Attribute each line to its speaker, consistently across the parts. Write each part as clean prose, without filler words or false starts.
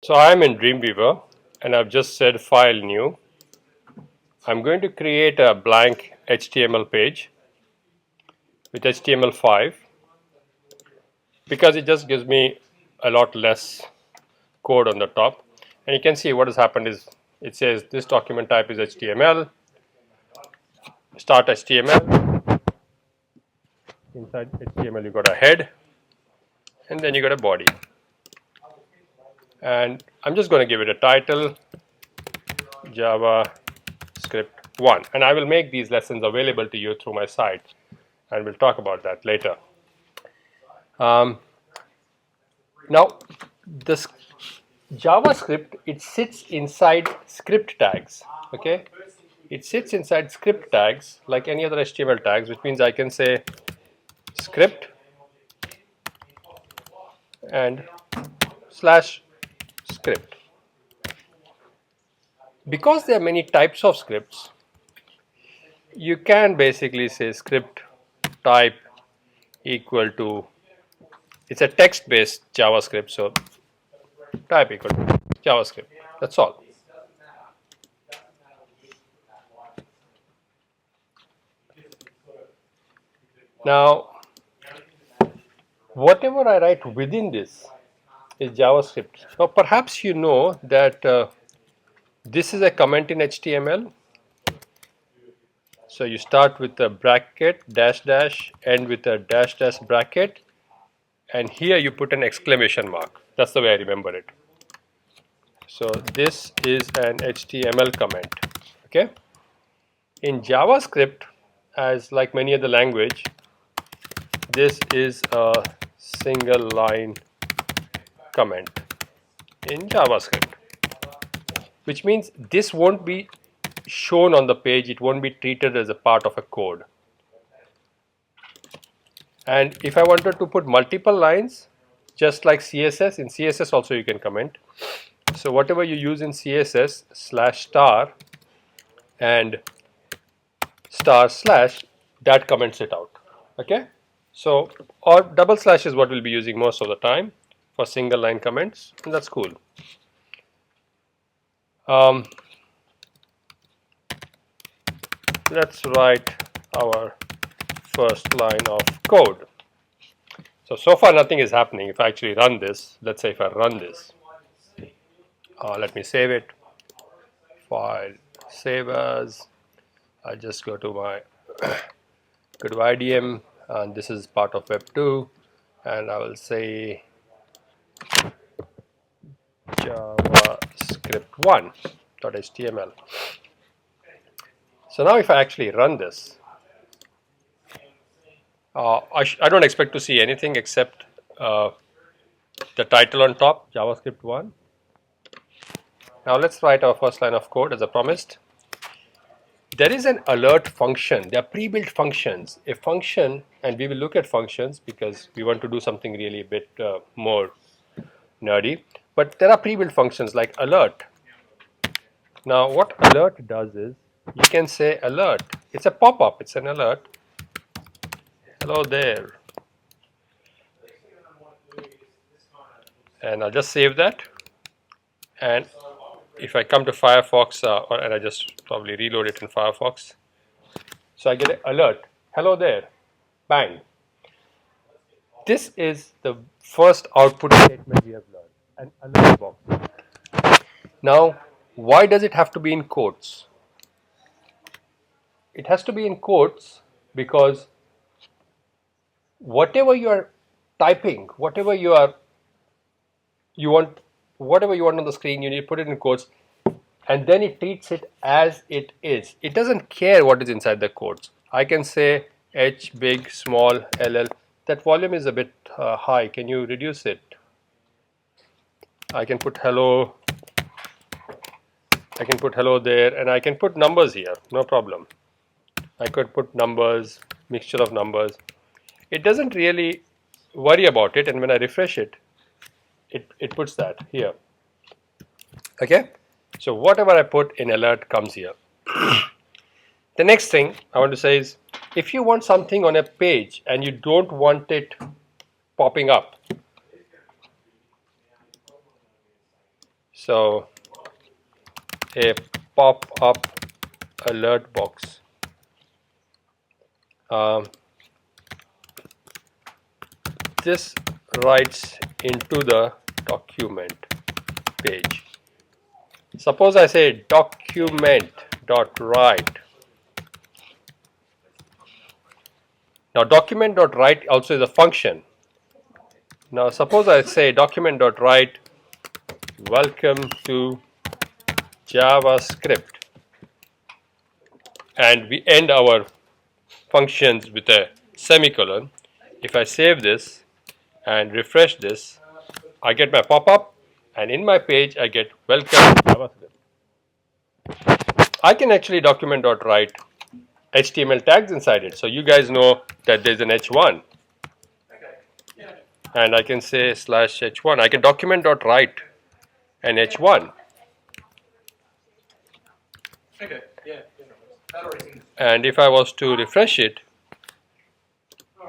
Speaker 1: So I am in Dreamweaver and I've just said file new. I'm going to create a blank HTML page with HTML5 because it just gives me a lot less code on the top. And you can see what has happened is it says this document type is HTML, start HTML, inside HTML you got a head and then you got a body. And I'm just going to give it a title, JavaScript-1, and I will make these lessons available to you through my site and we'll talk about that later. Now this JavaScript, it sits inside script tags. Okay, it sits inside script tags like any other HTML tags, which means I can say script and slash script. Because there are many types of scripts, you can basically say script type equal to, it's a text based JavaScript, so type equal to JavaScript. That's all. Now, whatever I write within this is JavaScript. Now, perhaps you know that this is a comment in HTML. So you start with a bracket, dash dash, end with a dash dash bracket, and here you put an exclamation mark. That's the way I remember it. So this is an HTML comment. Okay. In JavaScript, as like many other language, this is a single line comment in JavaScript, which means this won't be shown on the page, it won't be treated as a part of a code. And if I wanted to put multiple lines, just like CSS, in CSS also you can comment. So whatever you use in CSS, slash star and star slash, that comments it out. Okay, so or double slash is what we'll be using most of the time for single line comments, and that's cool. Let's write our first line of code. So far nothing is happening. If I actually run this, let's say if I run this, let me save it, file, save as, I just go to my go to IDM, and this is part of web 2, and I will say javascript1.html. So now if I actually run this, I don't expect to see anything except the title on top, JavaScript1. Now let's write our first line of code as I promised. There is an alert function. There are pre-built functions. A function, and we will look at functions because we want to do something really a bit more nerdy. But there are pre-built functions like alert. Now what alert does is, you can say alert. It's a pop-up. It's an alert. Hello there. And I'll just save that. And if I come to Firefox, and I just probably reload it in Firefox, so I get an alert. Hello there. Bang. This is the first output statement we have learned, an alert box. Now, why does it have to be in quotes? It has to be in quotes because whatever you are typing, whatever you want on the screen, you need to put it in quotes, and then it treats it as it is. It doesn't care what is inside the quotes. I can say H, big, small, LL. That volume is a bit high. Can you reduce it? I can put hello. I can put hello there, and I can put numbers here. No problem. I could put numbers, mixture of numbers. It doesn't really worry about it, and when I refresh it, it puts that here. Okay, so whatever I put in alert comes here. The next thing I want to say is, if you want something on a page and you don't want it popping up, So a pop-up alert box. This writes into the document page. Suppose I say document.write. Now document.write also is a function. Now suppose I say document.write welcome to JavaScript, and we end our functions with a semicolon. If I save this and refresh this, I get my pop-up, and in my page I get welcome to JavaScript. I can actually document.write HTML tags inside it, so you guys know that there's an h1, and I can say /h1. I can document.write an h1.
Speaker 2: Okay, yeah.
Speaker 1: And if I was to refresh it,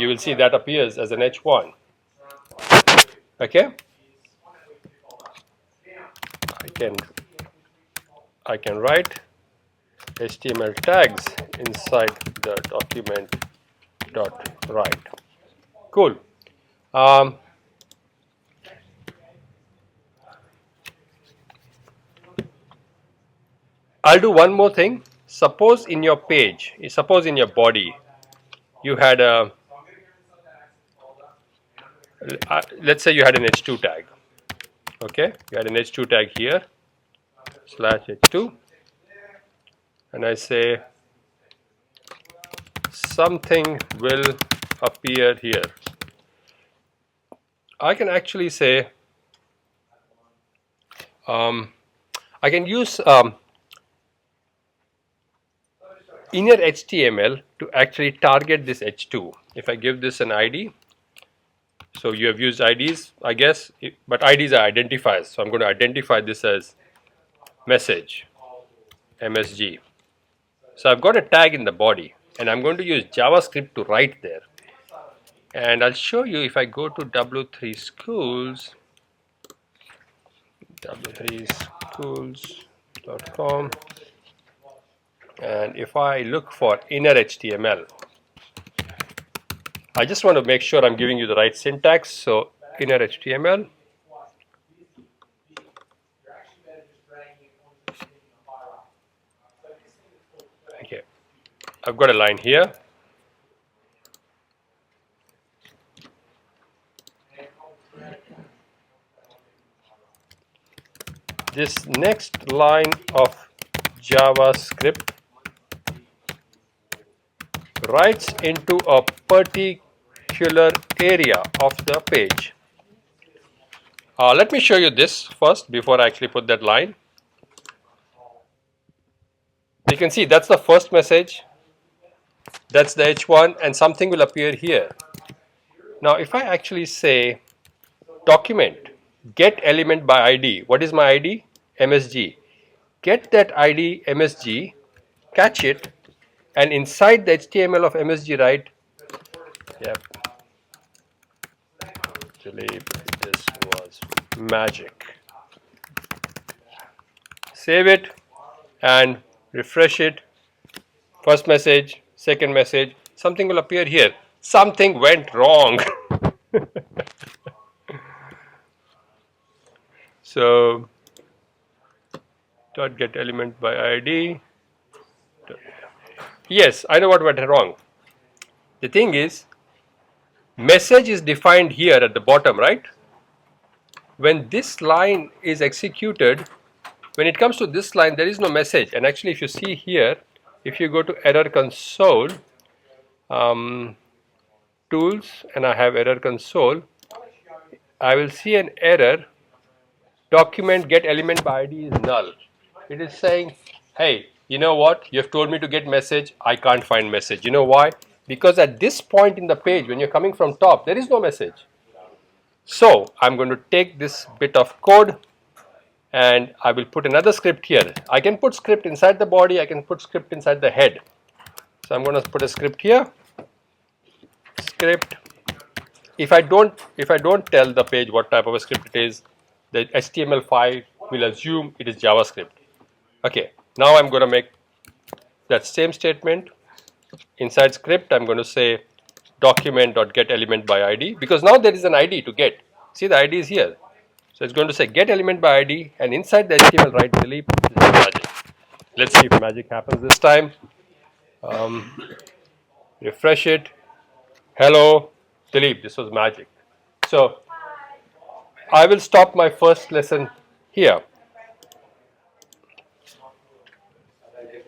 Speaker 1: you will see that appears as an h1. Okay? I can write HTML tags inside the document.write. Cool. I'll do one more thing. Suppose in your page, suppose in your body, you had a, let's say you had an h2 tag. Okay, you had an h2 tag here, /h2, and I say something will appear here. I can actually say, I can use inner HTML to actually target this h2. If I give this an ID, so you have used IDs, I guess, but IDs are identifiers. So I'm going to identify this as message, MSG. So I've got a tag in the body, and I'm going to use JavaScript to write there. And I'll show you if I go to W3 Schools, w3schools.com, and if I look for inner HTML, I just want to make sure I'm giving you the right syntax. So inner HTML. Okay, I've got a line here. This next line of JavaScript writes into a particular area of the page. Let me show you this first before I actually put that line. You can see that's the first message, that's the h1, and something will appear here. Now if I actually say document get element by ID, what is my ID? MSG. Get that ID MSG, catch it, and inside the HTML of MSG write, yep, Dilip, this was magic. Save it and refresh it. First message, second message, something will appear here. Something went wrong. So dot get element by ID. Yes, I know what went wrong. The thing is, message is defined here at the bottom, right? When this line is executed, when it comes to this line, there is no message. And actually, if you see here, if you go to error console, tools, and I have error console, I will see an error. Document get element by ID is null. It is saying, hey, you know what? You have told me to get message. I can't find message. You know why? Because at this point in the page, when you're coming from top, there is no message. So I'm going to take this bit of code and I will put another script here. I can put script inside the body. I can put script inside the head. So I'm going to put a script here. Script. If I don't tell the page what type of a script it is, the HTML5 we'll assume it is JavaScript. Okay, now I'm going to make that same statement. Inside script, I'm going to say document.getElementById, because now there is an ID to get. See, the ID is here. So it's going to say get element by ID, and inside the HTML write delete. This is magic. Let's see if magic happens this time. Refresh it. Hello, delete. This was magic. So I will stop my first lesson here.